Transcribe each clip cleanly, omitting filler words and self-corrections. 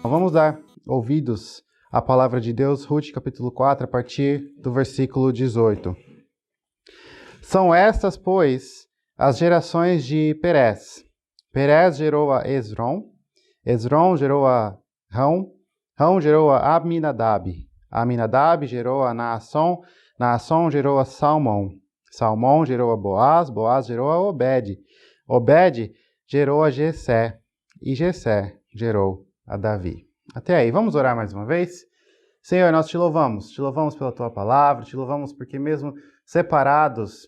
Então vamos dar ouvidos à palavra de Deus, Ruth capítulo 4, a partir do versículo 18. São estas, pois, as gerações de Perez. Perez gerou a Esrom, Esrom gerou a Rão, Rão gerou a Aminadab, Aminadab gerou a Naasson, Naasson gerou a Salmão, Salmão gerou a Boaz, Boaz gerou a Obed, Obed gerou a Jessé, e Jessé gerou a Davi. Até aí, vamos orar mais uma vez? Senhor, nós te louvamos pela tua palavra, te louvamos porque mesmo separados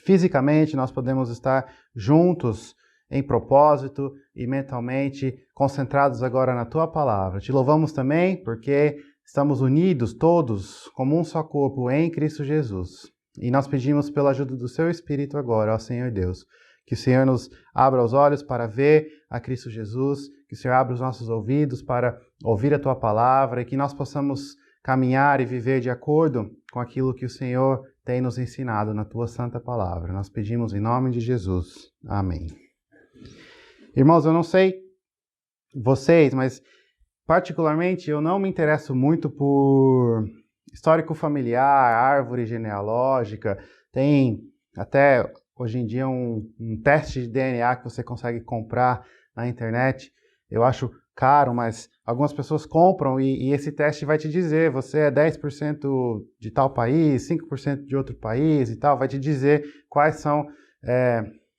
fisicamente, nós podemos estar juntos em propósito e mentalmente concentrados agora na tua palavra. Te louvamos também porque estamos unidos todos como um só corpo em Cristo Jesus. E nós pedimos pela ajuda do seu Espírito agora, ó Senhor Deus, que o Senhor nos abra os olhos para ver a Cristo Jesus, que o Senhor abra os nossos ouvidos para ouvir a tua palavra e que nós possamos caminhar e viver de acordo com aquilo que o Senhor tem nos ensinado na tua santa palavra. Nós pedimos em nome de Jesus. Amém. Irmãos, eu não sei vocês, mas particularmente eu não me interesso muito por histórico familiar, árvore genealógica. Tem até hoje em dia um teste de DNA que você consegue comprar na internet. Eu acho caro, mas algumas pessoas compram e esse teste vai te dizer, você é 10% de tal país, 5% de outro país e tal, vai te dizer quais são,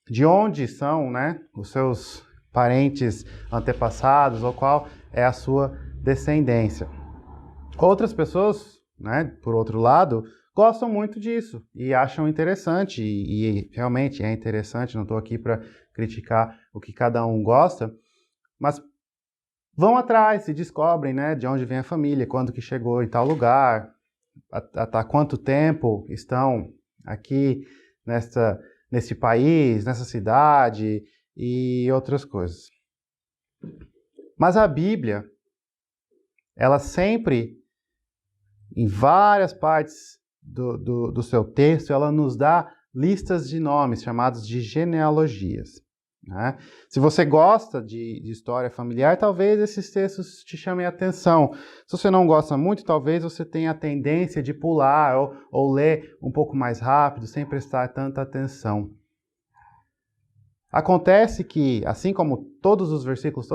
de onde são, né, os seus parentes antepassados ou qual é a sua descendência. Outras pessoas, né, por outro lado, gostam muito disso e acham interessante e realmente é interessante, não estou aqui para criticar o que cada um gosta, mas vão atrás e descobrem, né, de onde vem a família, quando que chegou em tal lugar, há quanto tempo estão aqui nesse país, nessa cidade e outras coisas. Mas a Bíblia, ela sempre, em várias partes do seu texto, ela nos dá listas de nomes chamados de genealogias. Né? Se você gosta de história familiar, talvez esses textos te chamem a atenção. Se você não gosta muito, talvez você tenha a tendência de pular ou ler um pouco mais rápido, sem prestar tanta atenção. Acontece que, assim como todos os versículos,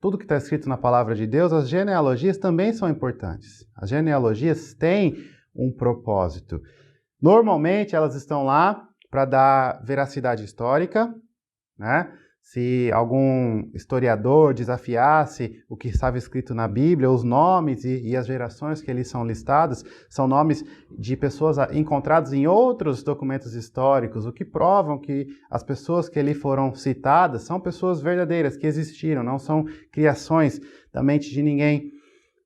tudo que está escrito na palavra de Deus, as genealogias também são importantes. As genealogias têm um propósito. Normalmente, elas estão lá para dar veracidade histórica, né? Se algum historiador desafiasse o que estava escrito na Bíblia, os nomes e as gerações que ali são listadas são nomes de pessoas encontrados em outros documentos históricos, o que provam que as pessoas que ali foram citadas são pessoas verdadeiras, que existiram, não são criações da mente de ninguém.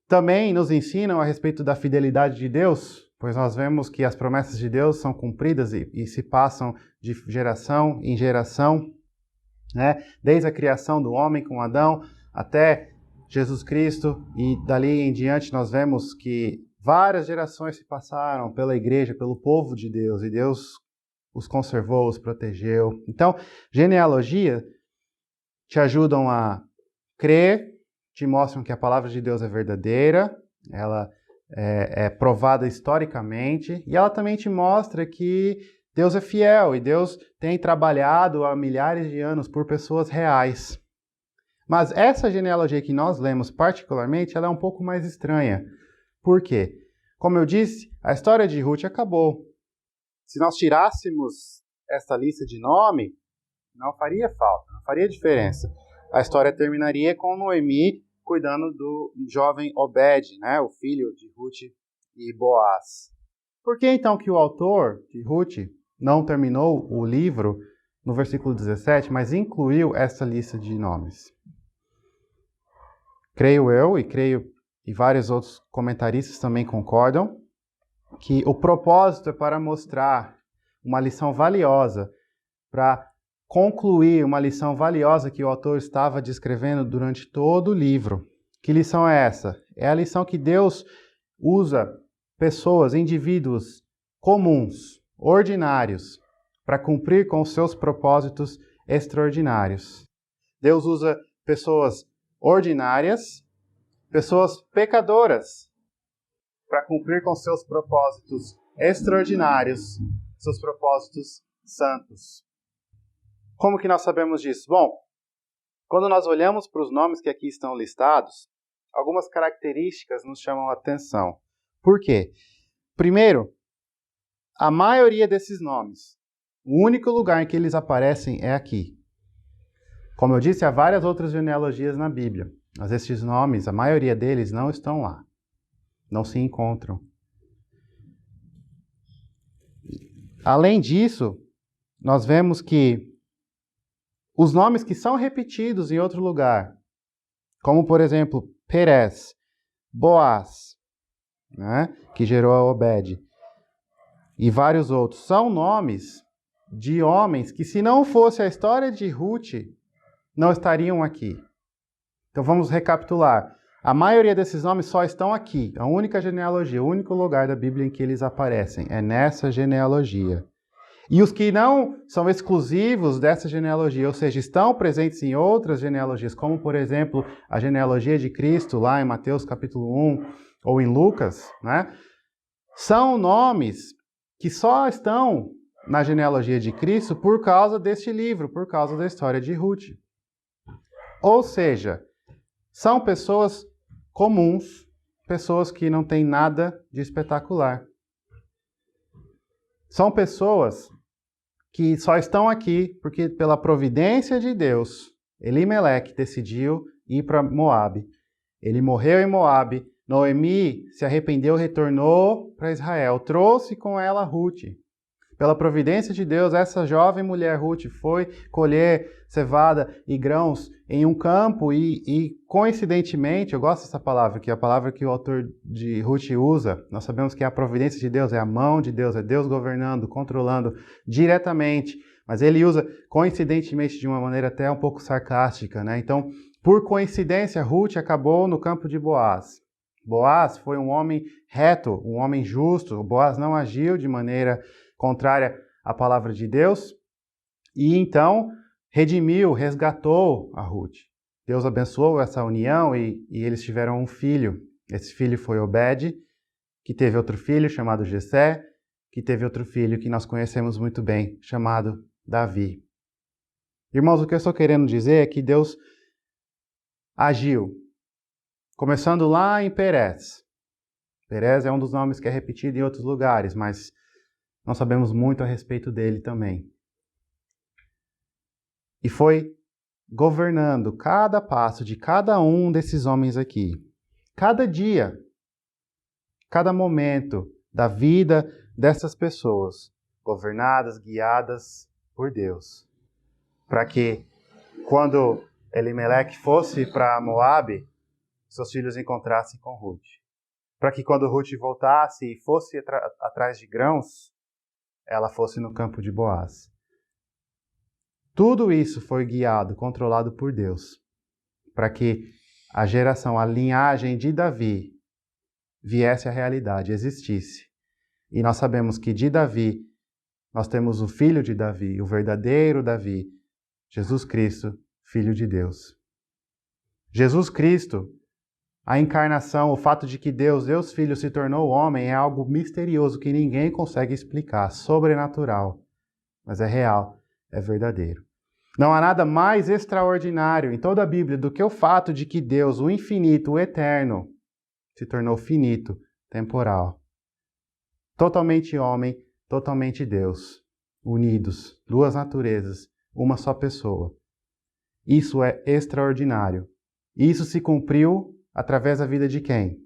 Também nos ensinam a respeito da fidelidade de Deus, pois nós vemos que as promessas de Deus são cumpridas e se passam de geração em geração. Né? Desde a criação do homem com Adão até Jesus Cristo, e dali em diante nós vemos que várias gerações se passaram pela igreja, pelo povo de Deus, e Deus os conservou, os protegeu. Então, genealogia te ajudam a crer, te mostram que a palavra de Deus é verdadeira, ela é provada historicamente, e ela também te mostra que Deus é fiel e Deus tem trabalhado há milhares de anos por pessoas reais. Mas essa genealogia que nós lemos particularmente, ela é um pouco mais estranha. Por quê? Como eu disse, a história de Ruth acabou. Se nós tirássemos essa lista de nome, não faria falta, não faria diferença. A história terminaria com Noemi cuidando do jovem Obed, né, o filho de Ruth e Boaz. Por que então que o autor de Ruth não terminou o livro no versículo 17, mas incluiu essa lista de nomes? Creio eu, e vários outros comentaristas também concordam, que o propósito é para mostrar uma lição valiosa, para concluir uma lição valiosa que o autor estava descrevendo durante todo o livro. Que lição é essa? É a lição que Deus usa pessoas, indivíduos comuns, ordinários, para cumprir com os seus propósitos extraordinários. Deus usa pessoas ordinárias pessoas pecadoras, para cumprir com seus propósitos extraordinários, seus propósitos santos. Como que nós sabemos disso? Bom, quando nós olhamos para os nomes que aqui estão listados, algumas características nos chamam a atenção. Por quê? Primeiro, a maioria desses nomes, o único lugar em que eles aparecem é aqui. Como eu disse, há várias outras genealogias na Bíblia, mas esses nomes, a maioria deles não estão lá. Não se encontram. Além disso, nós vemos que os nomes que são repetidos em outro lugar, como por exemplo, Perez, Boaz, né, que gerou a Obed, e vários outros, são nomes de homens que, se não fosse a história de Ruth, não estariam aqui. Então vamos recapitular. A maioria desses nomes só estão aqui. A única genealogia, o único lugar da Bíblia em que eles aparecem é nessa genealogia. E os que não são exclusivos dessa genealogia, ou seja, estão presentes em outras genealogias, como por exemplo a genealogia de Cristo, lá em Mateus capítulo 1, ou em Lucas, né? São nomes que só estão na genealogia de Cristo por causa deste livro, por causa da história de Ruth. Ou seja, são pessoas comuns, pessoas que não têm nada de espetacular. São pessoas que só estão aqui porque, pela providência de Deus, Elimeleque decidiu ir para Moabe. Ele morreu em Moabe. Noemi se arrependeu, retornou para Israel, trouxe com ela Ruth. Pela providência de Deus, essa jovem mulher Ruth foi colher cevada e grãos em um campo e coincidentemente, eu gosto dessa palavra, que é a palavra que o autor de Ruth usa. Nós sabemos que a providência de Deus é a mão de Deus, é Deus governando, controlando diretamente, mas ele usa coincidentemente de uma maneira até um pouco sarcástica, né? Então, por coincidência, Ruth acabou no campo de Boaz. Boaz foi um homem reto, um homem justo. Boaz não agiu de maneira contrária à palavra de Deus, e então redimiu, resgatou a Ruth. Deus abençoou essa união e eles tiveram um filho. Esse filho foi Obed, que teve outro filho chamado Jessé, que teve outro filho que nós conhecemos muito bem, chamado Davi. Irmãos, o que eu estou querendo dizer é que Deus agiu, começando lá em Perez. Perez é um dos nomes que é repetido em outros lugares, mas nós sabemos muito a respeito dele também. E foi governando cada passo de cada um desses homens aqui. Cada dia, cada momento da vida dessas pessoas, governadas, guiadas por Deus. Para que, quando Elimeleque fosse para Moabe, seus filhos encontrassem com Ruth. Para que, quando Ruth voltasse e fosse atrás de grãos, ela fosse no campo de Boaz. Tudo isso foi guiado, controlado por Deus, para que a geração, a linhagem de Davi viesse à realidade, existisse. E nós sabemos que de Davi, nós temos o filho de Davi, o verdadeiro Davi, Jesus Cristo, Filho de Deus. Jesus Cristo, a encarnação, o fato de que Deus Filho, se tornou homem é algo misterioso que ninguém consegue explicar, sobrenatural, mas é real, é verdadeiro. Não há nada mais extraordinário em toda a Bíblia do que o fato de que Deus, o infinito, o eterno, se tornou finito, temporal. Totalmente homem, totalmente Deus, unidos, duas naturezas, uma só pessoa. Isso é extraordinário. Isso se cumpriu através da vida de quem?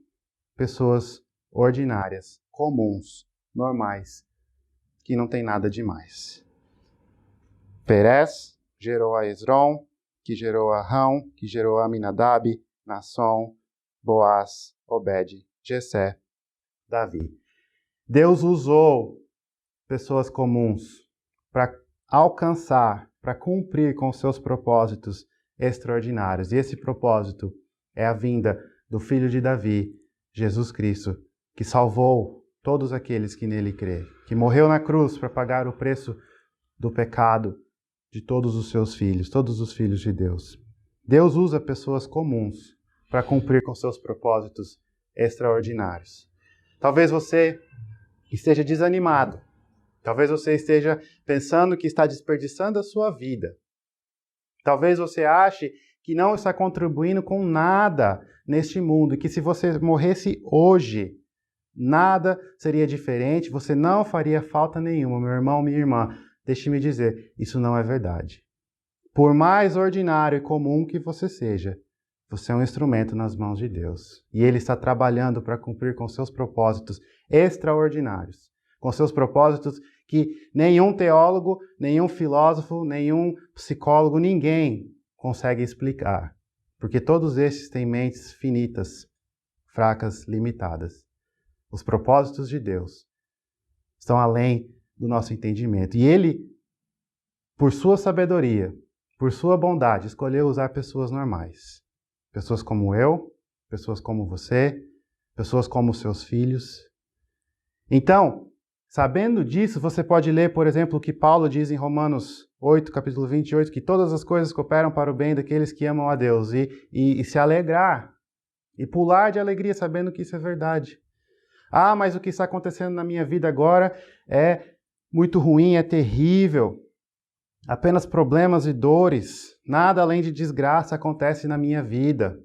Pessoas ordinárias, comuns, normais, que não tem nada demais. Perez gerou a Esrom, que gerou a Rão, que gerou a Aminadab, Nasson, Boaz, Obed, Jessé, Davi. Deus usou pessoas comuns para alcançar, para cumprir com seus propósitos extraordinários. E esse propósito é a vinda do Filho de Davi, Jesus Cristo, que salvou todos aqueles que nele crê, que morreu na cruz para pagar o preço do pecado de todos os seus filhos, todos os filhos de Deus. Deus usa pessoas comuns para cumprir com seus propósitos extraordinários. Talvez você esteja desanimado. Talvez você esteja pensando que está desperdiçando a sua vida. Talvez você ache que não está contribuindo com nada neste mundo e que se você morresse hoje, nada seria diferente, você não faria falta nenhuma. Meu irmão, minha irmã, deixe-me dizer, isso não é verdade. Por mais ordinário e comum que você seja, você é um instrumento nas mãos de Deus. E Ele está trabalhando para cumprir com seus propósitos extraordinários. Com seus propósitos que nenhum teólogo, nenhum filósofo, nenhum psicólogo, ninguém consegue explicar. Porque todos estes têm mentes finitas, fracas, limitadas. Os propósitos de Deus estão além do nosso entendimento. E Ele, por sua sabedoria, por sua bondade, escolheu usar pessoas normais. Pessoas como eu, pessoas como você, pessoas como seus filhos. Então, sabendo disso, você pode ler, por exemplo, o que Paulo diz em Romanos 8, capítulo 28, que todas as coisas cooperam para o bem daqueles que amam a Deus, e se alegrar, e pular de alegria sabendo que isso é verdade. Ah, mas o que está acontecendo na minha vida agora é muito ruim, é terrível. Apenas problemas e dores, nada além de desgraça acontece na minha vida.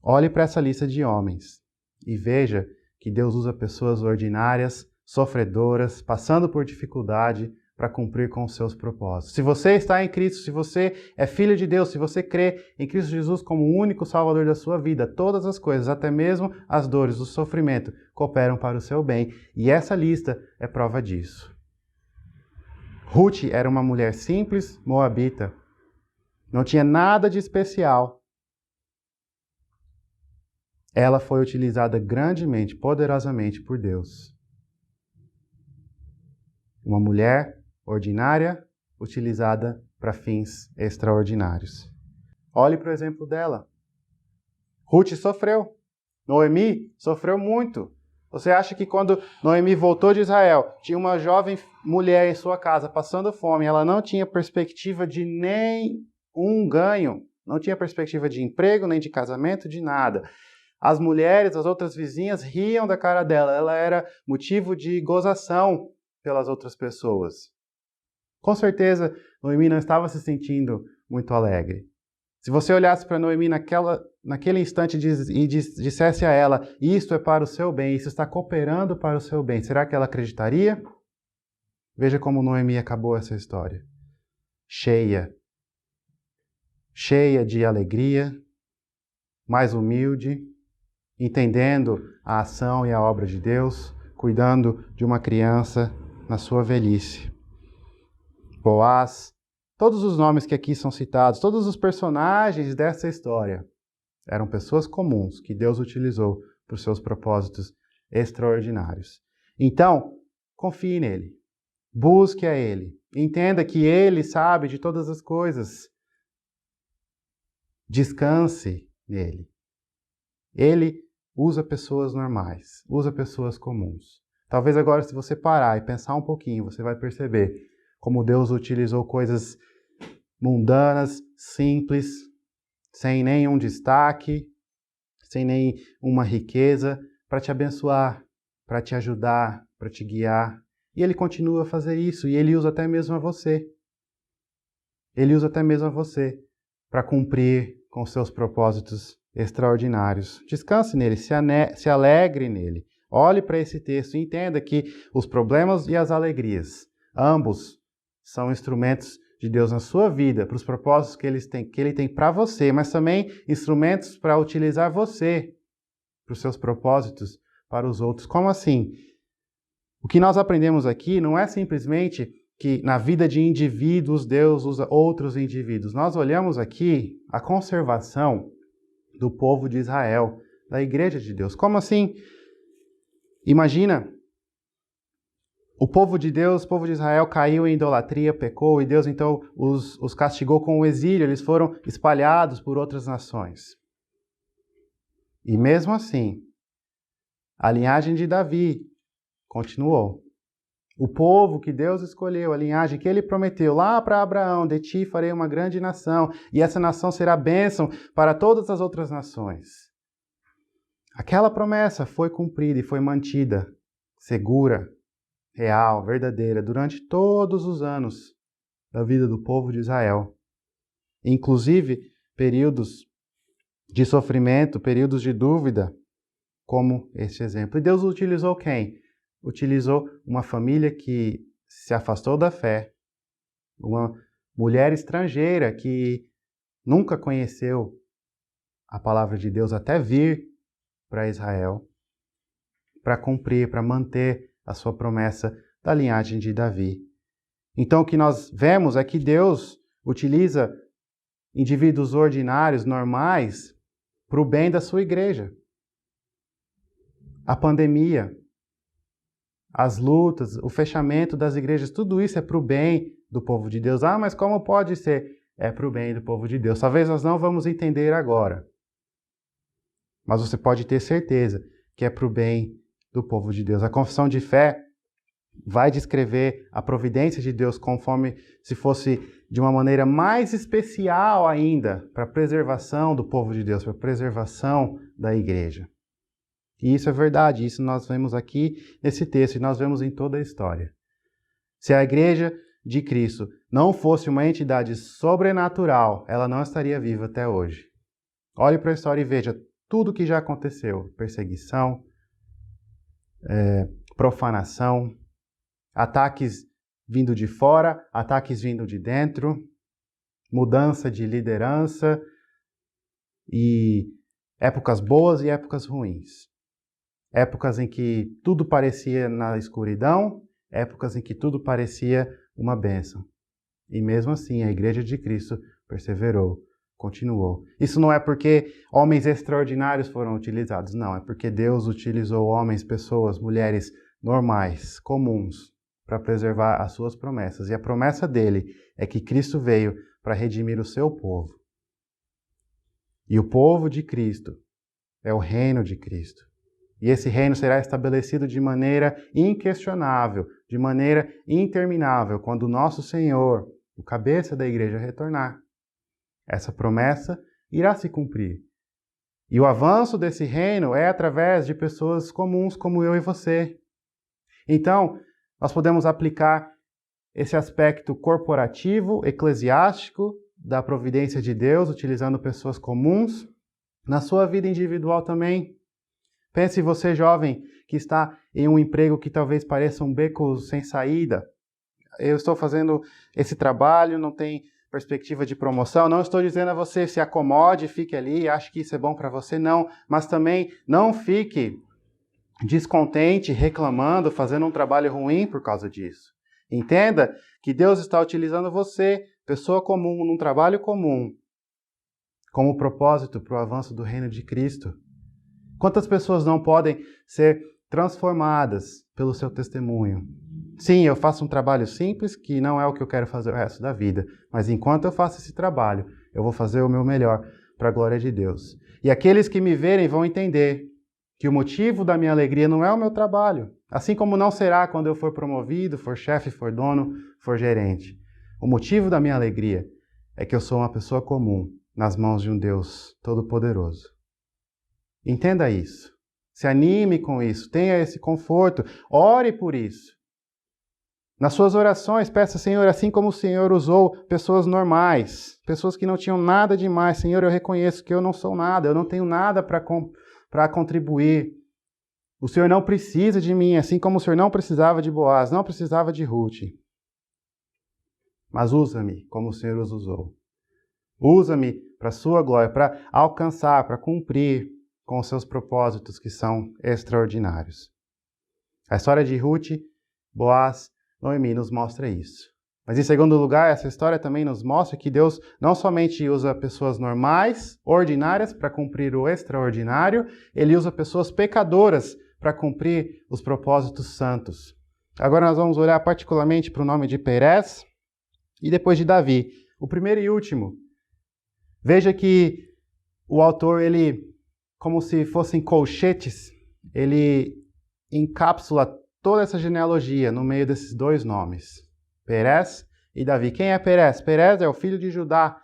Olhe para essa lista de homens e veja que Deus usa pessoas ordinárias, sofredoras, passando por dificuldade para cumprir com os seus propósitos. Se você está em Cristo, se você é filho de Deus, se você crê em Cristo Jesus como o único Salvador da sua vida, todas as coisas, até mesmo as dores, o sofrimento, cooperam para o seu bem. E essa lista é prova disso. Ruth era uma mulher simples, moabita. Não tinha nada de especial. Ela foi utilizada grandemente, poderosamente por Deus. Uma mulher ordinária, utilizada para fins extraordinários. Olhe para o exemplo dela. Ruth sofreu. Noemi sofreu muito. Você acha que quando Noemi voltou de Israel, tinha uma jovem mulher em sua casa passando fome, ela não tinha perspectiva de nenhum ganho, não tinha perspectiva de emprego, nem de casamento, de nada. As mulheres, as outras vizinhas, riam da cara dela. Ela era motivo de gozação pelas outras pessoas. Com certeza, Noemi não estava se sentindo muito alegre. Se você olhasse para Noemi naquele instante e dissesse a ela, isto é para o seu bem, isso está cooperando para o seu bem, será que ela acreditaria? Veja como Noemi acabou essa história. Cheia de alegria, mais humilde, entendendo a ação e a obra de Deus, cuidando de uma criança na sua velhice. Boaz, todos os nomes que aqui são citados, todos os personagens dessa história eram pessoas comuns que Deus utilizou para os seus propósitos extraordinários. Então, confie nele, busque a ele, entenda que ele sabe de todas as coisas. Descanse nele. Ele usa pessoas normais, usa pessoas comuns. Talvez agora, se você parar e pensar um pouquinho, você vai perceber como Deus utilizou coisas mundanas, simples, sem nenhum destaque, sem nenhuma riqueza, para te abençoar, para te ajudar, para te guiar. E Ele continua a fazer isso, e Ele usa até mesmo a você. Ele usa até mesmo a você para cumprir com seus propósitos extraordinários. Descanse nele, se alegre nele. Olhe para esse texto e entenda que os problemas e as alegrias, ambos são instrumentos de Deus na sua vida, para os propósitos que Ele tem para você, mas também instrumentos para utilizar você para os seus propósitos para os outros. Como assim? O que nós aprendemos aqui não é simplesmente que na vida de indivíduos Deus usa outros indivíduos. Nós olhamos aqui a conservação do povo de Israel, da igreja de Deus. Como assim? Imagina, o povo de Deus, o povo de Israel caiu em idolatria, pecou, e Deus então os castigou com o exílio. Eles foram espalhados por outras nações. E mesmo assim, a linhagem de Davi continuou. O povo que Deus escolheu, a linhagem que ele prometeu lá para Abraão: de ti farei uma grande nação, e essa nação será bênção para todas as outras nações. Aquela promessa foi cumprida e foi mantida, segura, real, verdadeira, durante todos os anos da vida do povo de Israel. Inclusive, períodos de sofrimento, períodos de dúvida, como este exemplo. E Deus utilizou quem? Utilizou uma família que se afastou da fé, uma mulher estrangeira que nunca conheceu a palavra de Deus até vir para Israel, para cumprir, para manter a sua promessa da linhagem de Davi. Então o que nós vemos é que Deus utiliza indivíduos ordinários, normais, para o bem da sua igreja. A pandemia, as lutas, o fechamento das igrejas, tudo isso é para o bem do povo de Deus. Ah, mas como pode ser? É para o bem do povo de Deus. Talvez nós não vamos entender agora. Mas você pode ter certeza que é para o bem do povo de Deus. A confissão de fé vai descrever a providência de Deus conforme se fosse de uma maneira mais especial ainda para a preservação do povo de Deus, para a preservação da igreja. E isso é verdade, isso nós vemos aqui nesse texto e nós vemos em toda a história. Se a igreja de Cristo não fosse uma entidade sobrenatural, ela não estaria viva até hoje. Olhe para a história e veja tudo o que já aconteceu: perseguição, profanação, ataques vindo de fora, ataques vindo de dentro, mudança de liderança e épocas boas e épocas ruins. Épocas em que tudo parecia na escuridão, épocas em que tudo parecia uma bênção. E mesmo assim, a Igreja de Cristo perseverou, continuou. Isso não é porque homens extraordinários foram utilizados, não. É porque Deus utilizou homens, pessoas, mulheres normais, comuns, para preservar as suas promessas. E a promessa dele é que Cristo veio para redimir o seu povo. E o povo de Cristo é o reino de Cristo. E esse reino será estabelecido de maneira inquestionável, de maneira interminável, quando o nosso Senhor, o cabeça da igreja, retornar. Essa promessa irá se cumprir. E o avanço desse reino é através de pessoas comuns como eu e você. Então, nós podemos aplicar esse aspecto corporativo, eclesiástico, da providência de Deus, utilizando pessoas comuns, na sua vida individual também. Pense você, jovem, que está em um emprego que talvez pareça um beco sem saída. Eu estou fazendo esse trabalho, não tem perspectiva de promoção. Não estou dizendo a você se acomode, fique ali, ache que isso é bom para você, não. Mas também não fique descontente, reclamando, fazendo um trabalho ruim por causa disso. Entenda que Deus está utilizando você, pessoa comum, num trabalho comum, como propósito para o avanço do reino de Cristo. Quantas pessoas não podem ser transformadas pelo seu testemunho? Sim, eu faço um trabalho simples, que não é o que eu quero fazer o resto da vida, mas enquanto eu faço esse trabalho, eu vou fazer o meu melhor para a glória de Deus. E aqueles que me verem vão entender que o motivo da minha alegria não é o meu trabalho, assim como não será quando eu for promovido, for chefe, for dono, for gerente. O motivo da minha alegria é que eu sou uma pessoa comum nas mãos de um Deus Todo-Poderoso. Entenda isso. Se anime com isso. Tenha esse conforto. Ore por isso. Nas suas orações, peça, Senhor, assim como o Senhor usou pessoas normais, pessoas que não tinham nada demais. Senhor, eu reconheço que eu não sou nada, eu não tenho nada para contribuir. O Senhor não precisa de mim, assim como o Senhor não precisava de Boaz, não precisava de Ruth. Mas usa-me como o Senhor os usou. Usa-me para a sua glória, para alcançar, para cumprir com os seus propósitos que são extraordinários. A história de Ruth, Boaz, Noemi nos mostra isso. Mas em segundo lugar, essa história também nos mostra que Deus não somente usa pessoas normais, ordinárias, para cumprir o extraordinário, Ele usa pessoas pecadoras para cumprir os propósitos santos. Agora nós vamos olhar particularmente para o nome de Perez e depois de Davi, o primeiro e último. Veja que o autor, ele, como se fossem colchetes, ele encapsula toda essa genealogia no meio desses dois nomes, Perez e Davi. Quem é Perez? Perez é o filho de Judá.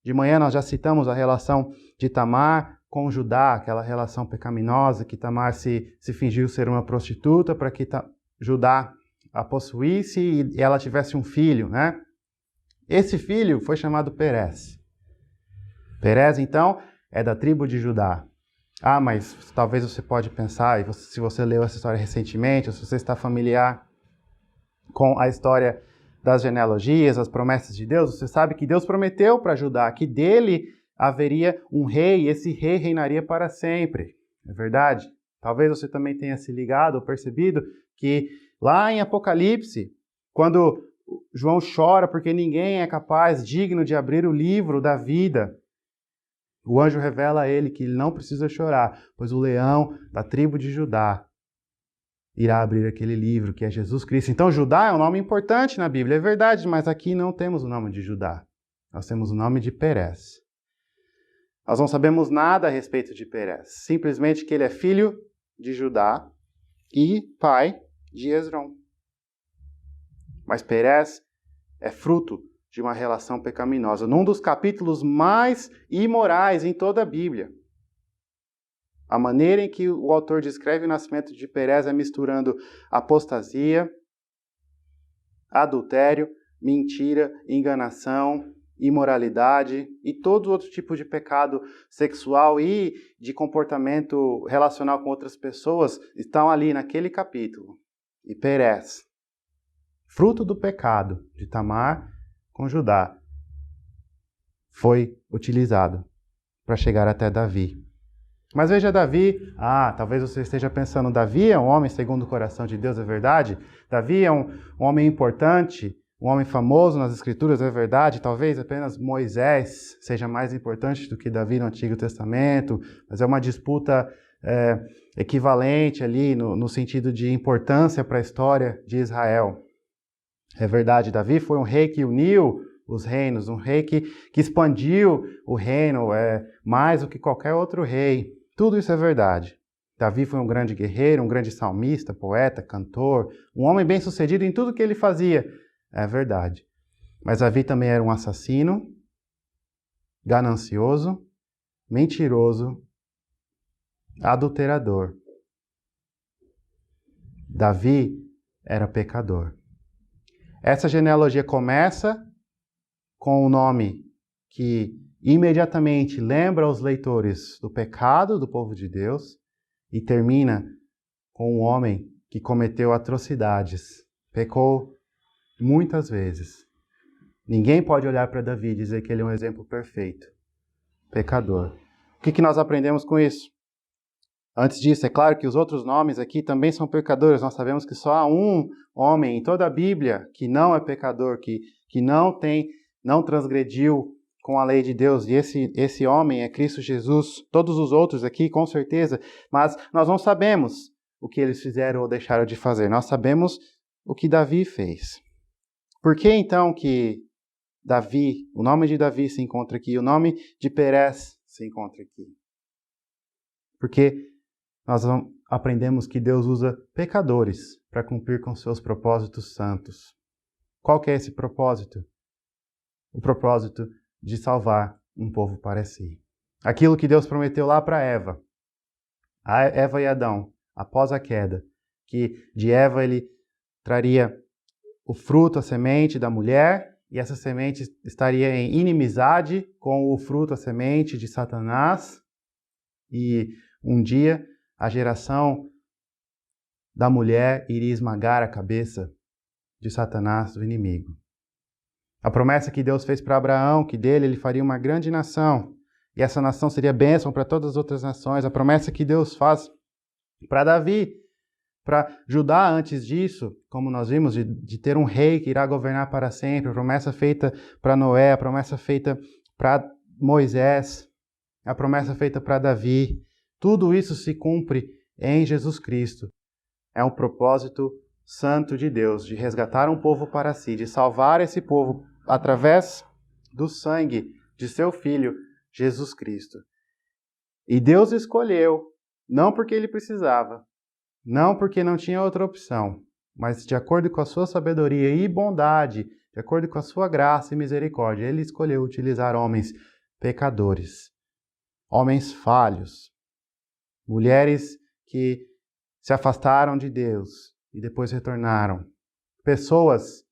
De manhã nós já citamos a relação de Tamar com Judá, aquela relação pecaminosa que Tamar se fingiu ser uma prostituta para que Judá a possuísse e ela tivesse um filho, né? Esse filho foi chamado Perez. Perez, então, é da tribo de Judá. Ah, mas talvez você pode pensar, e se você leu essa história recentemente, ou se você está familiar com a história das genealogias, as promessas de Deus, você sabe que Deus prometeu para Judá que dele haveria um rei, e esse rei reinaria para sempre. É verdade? Talvez você também tenha se ligado ou percebido que lá em Apocalipse, quando João chora porque ninguém é capaz, digno de abrir o livro da vida, o anjo revela a ele que ele não precisa chorar, pois o leão da tribo de Judá irá abrir aquele livro, que é Jesus Cristo. Então, Judá é um nome importante na Bíblia, é verdade, mas aqui não temos o nome de Judá. Nós temos o nome de Perez. Nós não sabemos nada a respeito de Perez, simplesmente que ele é filho de Judá e pai de Esrom. Mas Perez é fruto de uma relação pecaminosa, num dos capítulos mais imorais em toda a Bíblia. A maneira em que o autor descreve o nascimento de Perez é misturando apostasia, adultério, mentira, enganação, imoralidade e todo outro tipo de pecado sexual e de comportamento relacional com outras pessoas estão ali naquele capítulo. E Perez, fruto do pecado de Tamar com Judá, foi utilizado para chegar até Davi. Mas veja Davi, talvez você esteja pensando, Davi é um homem segundo o coração de Deus, é verdade? Davi é um homem importante, um homem famoso nas Escrituras, é verdade? Talvez apenas Moisés seja mais importante do que Davi no Antigo Testamento, mas é uma disputa equivalente ali no sentido de importância para a história de Israel. É verdade, Davi foi um rei que uniu os reinos, um rei que expandiu o reino mais do que qualquer outro rei. Tudo isso é verdade. Davi foi um grande guerreiro, um grande salmista, poeta, cantor, um homem bem-sucedido em tudo que ele fazia. É verdade. Mas Davi também era um assassino, ganancioso, mentiroso, adulterador. Davi era pecador. Essa genealogia começa com o nome que imediatamente lembra aos leitores do pecado do povo de Deus e termina com um homem que cometeu atrocidades, pecou muitas vezes. Ninguém pode olhar para Davi e dizer que ele é um exemplo perfeito. Pecador. O que nós aprendemos com isso? Antes disso, é claro que os outros nomes aqui também são pecadores. Nós sabemos que só há um homem em toda a Bíblia que não é pecador, que não transgrediu com a lei de Deus, e esse homem é Cristo Jesus. Todos os outros aqui, com certeza, mas nós não sabemos o que eles fizeram ou deixaram de fazer. Nós sabemos o que Davi fez. Por que então que Davi, o nome de Davi se encontra aqui, o nome de Perez se encontra aqui? Porque nós aprendemos que Deus usa pecadores para cumprir com seus propósitos santos. Qual que é esse propósito? O propósito de salvar um povo para si. Aquilo que Deus prometeu lá para Eva e Adão, após a queda, que de Eva ele traria o fruto, a semente da mulher, e essa semente estaria em inimizade com o fruto, a semente de Satanás, e um dia a geração da mulher iria esmagar a cabeça de Satanás, do inimigo. A promessa que Deus fez para Abraão, que dele ele faria uma grande nação, e essa nação seria bênção para todas as outras nações. A promessa que Deus faz para Davi, para Judá antes disso, como nós vimos, de ter um rei que irá governar para sempre. A promessa feita para Noé, a promessa feita para Moisés, a promessa feita para Davi. Tudo isso se cumpre em Jesus Cristo. É um propósito santo de Deus, de resgatar um povo para si, de salvar esse povo através do sangue de seu Filho, Jesus Cristo. E Deus escolheu, não porque ele precisava, não porque não tinha outra opção, mas de acordo com a sua sabedoria e bondade, de acordo com a sua graça e misericórdia, ele escolheu utilizar homens pecadores, homens falhos, mulheres que se afastaram de Deus e depois retornaram, pessoas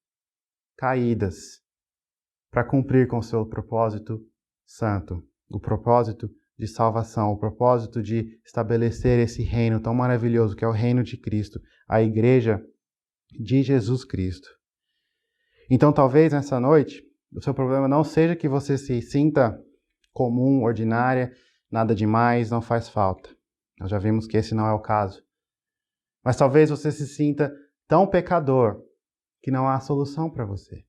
caídas, para cumprir com o seu propósito santo, o propósito de salvação, o propósito de estabelecer esse reino tão maravilhoso que é o reino de Cristo, a igreja de Jesus Cristo. Então, talvez nessa noite, o seu problema não seja que você se sinta comum, ordinária, nada demais, não faz falta. Nós já vimos que esse não é o caso. Mas talvez você se sinta tão pecador que não há solução para você.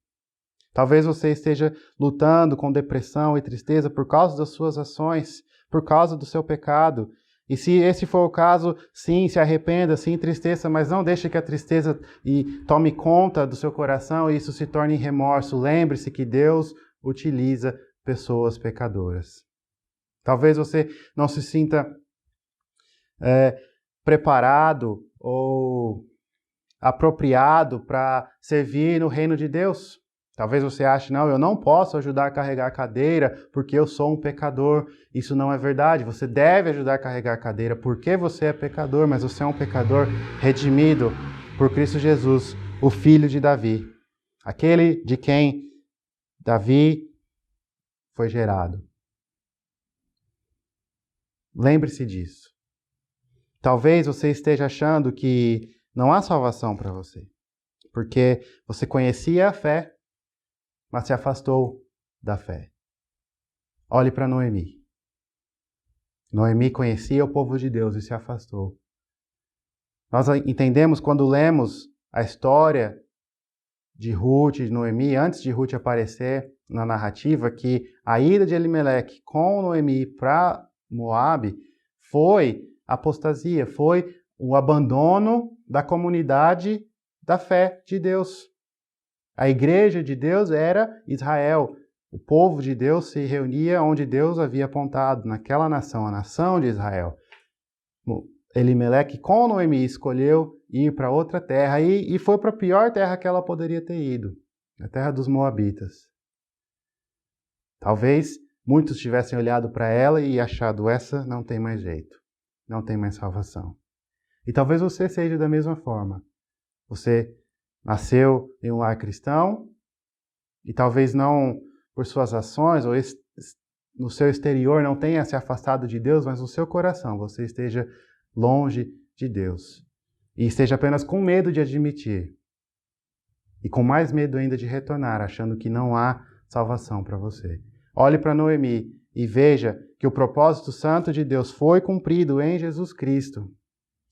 Talvez você esteja lutando com depressão e tristeza por causa das suas ações, por causa do seu pecado. E se esse for o caso, sim, se arrependa, sim, entristeça, mas não deixe que a tristeza tome conta do seu coração e isso se torne remorso. Lembre-se que Deus utiliza pessoas pecadoras. Talvez você não se sinta preparado ou apropriado para servir no reino de Deus. Talvez você ache, não, eu não posso ajudar a carregar a cadeira porque eu sou um pecador. Isso não é verdade. Você deve ajudar a carregar a cadeira porque você é pecador, mas você é um pecador redimido por Cristo Jesus, o filho de Davi. Aquele de quem Davi foi gerado. Lembre-se disso. Talvez você esteja achando que não há salvação para você, porque você conhecia a fé, mas se afastou da fé. Olhe para Noemi. Noemi conhecia o povo de Deus e se afastou. Nós entendemos quando lemos a história de Ruth e de Noemi, antes de Ruth aparecer na narrativa, que a ida de Elimeleque com Noemi para Moabe foi apostasia, foi o abandono da comunidade da fé de Deus. A igreja de Deus era Israel. O povo de Deus se reunia onde Deus havia apontado, naquela nação, a nação de Israel. Elimeleque com Noemi escolheu ir para outra terra e foi para a pior terra que ela poderia ter ido, a terra dos Moabitas. Talvez muitos tivessem olhado para ela e achado, essa não tem mais jeito, não tem mais salvação. E talvez você seja da mesma forma. Você nasceu em um lar cristão e talvez não por suas ações ou no seu exterior não tenha se afastado de Deus, mas no seu coração você esteja longe de Deus e esteja apenas com medo de admitir e com mais medo ainda de retornar, achando que não há salvação para você. Olhe para Noemi e veja que o propósito santo de Deus foi cumprido em Jesus Cristo.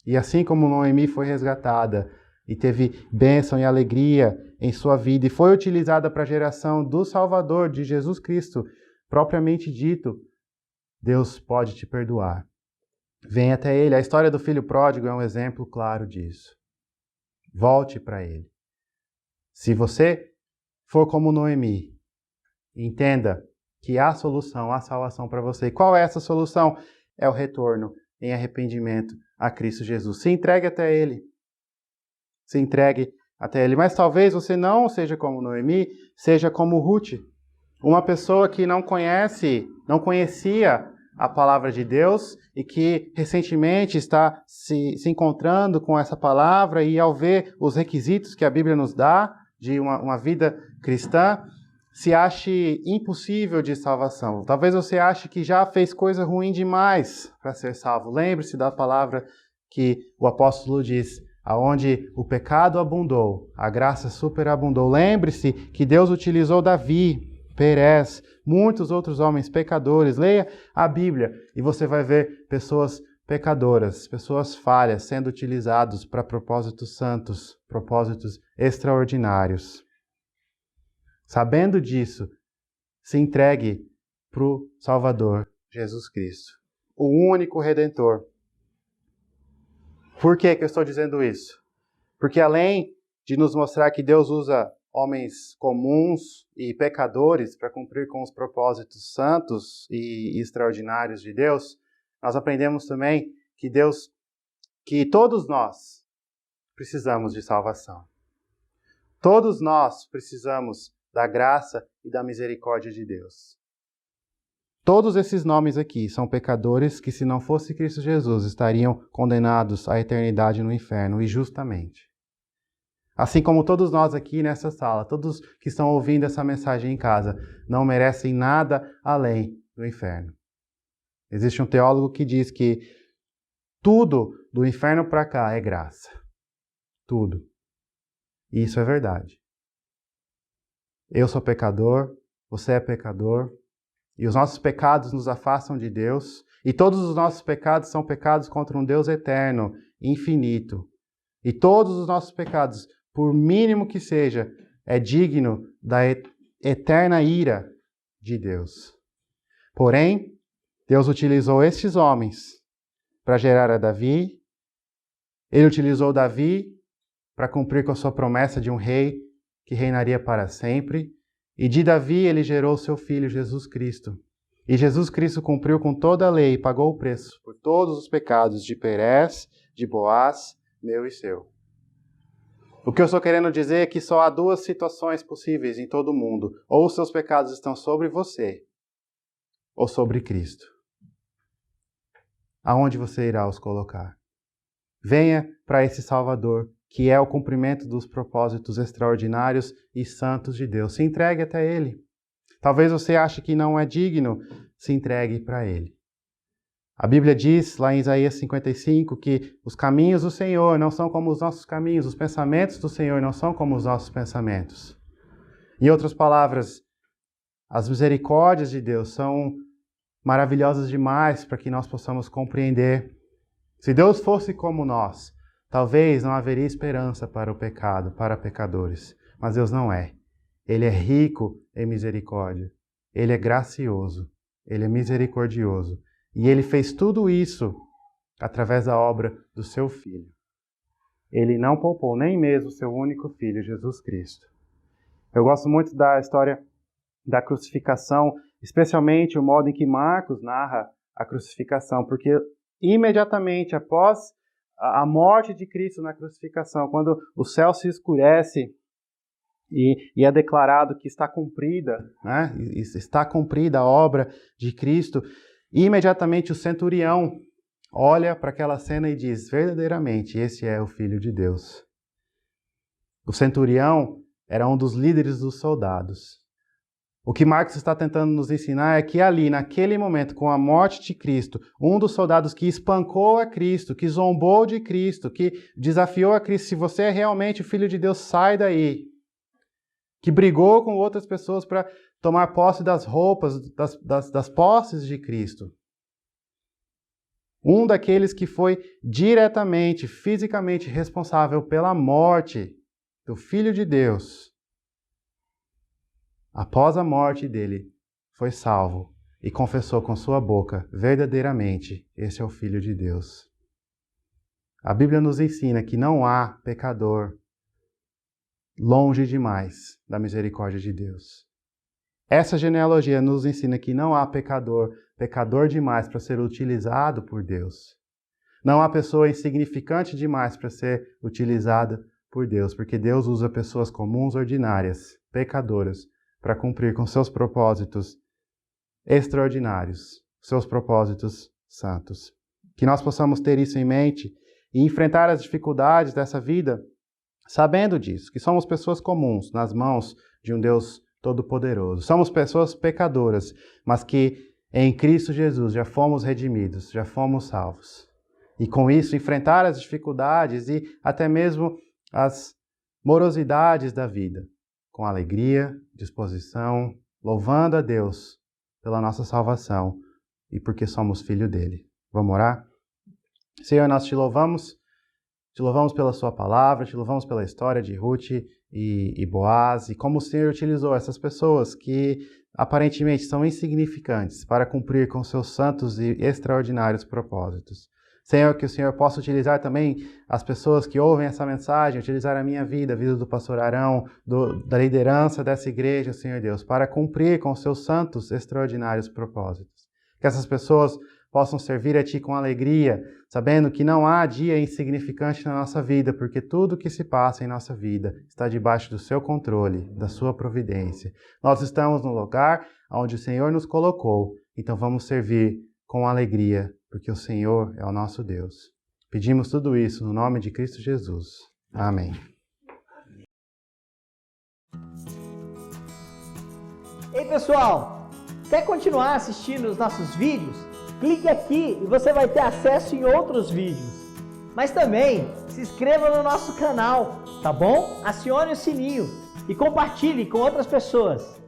E assim como Noemi foi resgatada e teve bênção e alegria em sua vida e foi utilizada para a geração do Salvador, de Jesus Cristo, propriamente dito, Deus pode te perdoar. Venha até Ele. A história do filho pródigo é um exemplo claro disso. Volte para Ele. Se você for como Noemi, entenda que há solução, há salvação para você. E qual é essa solução? É o retorno em arrependimento a Cristo Jesus. Se entregue até Ele. Se entregue até Ele. Mas talvez você não seja como Noemi, seja como Ruth. Uma pessoa que não conhecia a palavra de Deus e que recentemente está se encontrando com essa palavra e ao ver os requisitos que a Bíblia nos dá de uma vida cristã, se ache impossível de salvação. Talvez você ache que já fez coisa ruim demais para ser salvo. Lembre-se da palavra que o apóstolo diz, aonde o pecado abundou, a graça superabundou. Lembre-se que Deus utilizou Davi, Perez, muitos outros homens pecadores. Leia a Bíblia e você vai ver pessoas pecadoras, pessoas falhas sendo utilizados para propósitos santos, propósitos extraordinários. Sabendo disso, se entregue para o Salvador, Jesus Cristo, o único Redentor. Por que eu estou dizendo isso? Porque além de nos mostrar que Deus usa homens comuns e pecadores para cumprir com os propósitos santos e extraordinários de Deus, nós aprendemos também que Deus que todos nós precisamos de salvação. Todos nós precisamos da graça e da misericórdia de Deus. Todos esses nomes aqui são pecadores que, se não fosse Cristo Jesus, estariam condenados à eternidade no inferno, e justamente. Assim como todos nós aqui nessa sala, todos que estão ouvindo essa mensagem em casa, não merecem nada além do inferno. Existe um teólogo que diz que tudo do inferno para cá é graça. Tudo. E isso é verdade. Eu sou pecador, você é pecador, e os nossos pecados nos afastam de Deus, e todos os nossos pecados são pecados contra um Deus eterno, infinito. E todos os nossos pecados, por mínimo que seja, é digno da eterna ira de Deus. Porém, Deus utilizou estes homens para gerar a Davi. Ele utilizou Davi para cumprir com a sua promessa de um rei que reinaria para sempre. E de Davi ele gerou seu filho Jesus Cristo. E Jesus Cristo cumpriu com toda a lei e pagou o preço por todos os pecados de Perez, de Boaz, meu e seu. O que eu estou querendo dizer é que só há duas situações possíveis em todo o mundo. Ou os seus pecados estão sobre você, ou sobre Cristo. Aonde você irá os colocar? Venha para esse Salvador, que é o cumprimento dos propósitos extraordinários e santos de Deus. Se entregue até Ele. Talvez você ache que não é digno, se entregue para Ele. A Bíblia diz, lá em Isaías 55, que os caminhos do Senhor não são como os nossos caminhos, os pensamentos do Senhor não são como os nossos pensamentos. Em outras palavras, as misericórdias de Deus são maravilhosas demais para que nós possamos compreender. Se Deus fosse como nós, talvez não haveria esperança para o pecado, para pecadores. Mas Deus não é. Ele é rico em misericórdia. Ele é gracioso. Ele é misericordioso. E Ele fez tudo isso através da obra do seu Filho. Ele não poupou nem mesmo o seu único Filho, Jesus Cristo. Eu gosto muito da história da crucificação, especialmente o modo em que Marcos narra a crucificação, porque imediatamente após a morte de Cristo na crucificação, quando o céu se escurece e é declarado que está cumprida, né? Está cumprida a obra de Cristo, imediatamente o centurião olha para aquela cena e diz, verdadeiramente, esse é o Filho de Deus. O centurião era um dos líderes dos soldados. O que Marcos está tentando nos ensinar é que ali, naquele momento, com a morte de Cristo, um dos soldados que espancou a Cristo, que zombou de Cristo, que desafiou a Cristo, se você é realmente o Filho de Deus, sai daí. Que brigou com outras pessoas para tomar posse das roupas, das posses de Cristo. Um daqueles que foi diretamente, fisicamente responsável pela morte do Filho de Deus, após a morte dele, foi salvo e confessou com sua boca, verdadeiramente, esse é o Filho de Deus. A Bíblia nos ensina que não há pecador longe demais da misericórdia de Deus. Essa genealogia nos ensina que não há pecador demais para ser utilizado por Deus. Não há pessoa insignificante demais para ser utilizada por Deus, porque Deus usa pessoas comuns, ordinárias, pecadoras, para cumprir com seus propósitos extraordinários, seus propósitos santos. Que nós possamos ter isso em mente e enfrentar as dificuldades dessa vida sabendo disso, que somos pessoas comuns nas mãos de um Deus Todo-Poderoso. Somos pessoas pecadoras, mas que em Cristo Jesus já fomos redimidos, já fomos salvos. E com isso enfrentar as dificuldades e até mesmo as morosidades da vida, com alegria, disposição, louvando a Deus pela nossa salvação e porque somos filho dele. Vamos orar? Senhor, nós te louvamos pela sua palavra, te louvamos pela história de Ruth e Boaz, e como o Senhor utilizou essas pessoas que aparentemente são insignificantes para cumprir com seus santos e extraordinários propósitos. Senhor, que o Senhor possa utilizar também as pessoas que ouvem essa mensagem, utilizar a minha vida, a vida do pastor Arão, da liderança dessa igreja, Senhor Deus, para cumprir com seus santos, extraordinários propósitos. Que essas pessoas possam servir a Ti com alegria, sabendo que não há dia insignificante na nossa vida, porque tudo que se passa em nossa vida está debaixo do Seu controle, da Sua providência. Nós estamos no lugar onde o Senhor nos colocou, então vamos servir com alegria, porque o Senhor é o nosso Deus. Pedimos tudo isso no nome de Cristo Jesus. Amém. Ei pessoal, quer continuar assistindo os nossos vídeos? Clique aqui e você vai ter acesso em outros vídeos. Mas também se inscreva no nosso canal, tá bom? Acione o sininho e compartilhe com outras pessoas.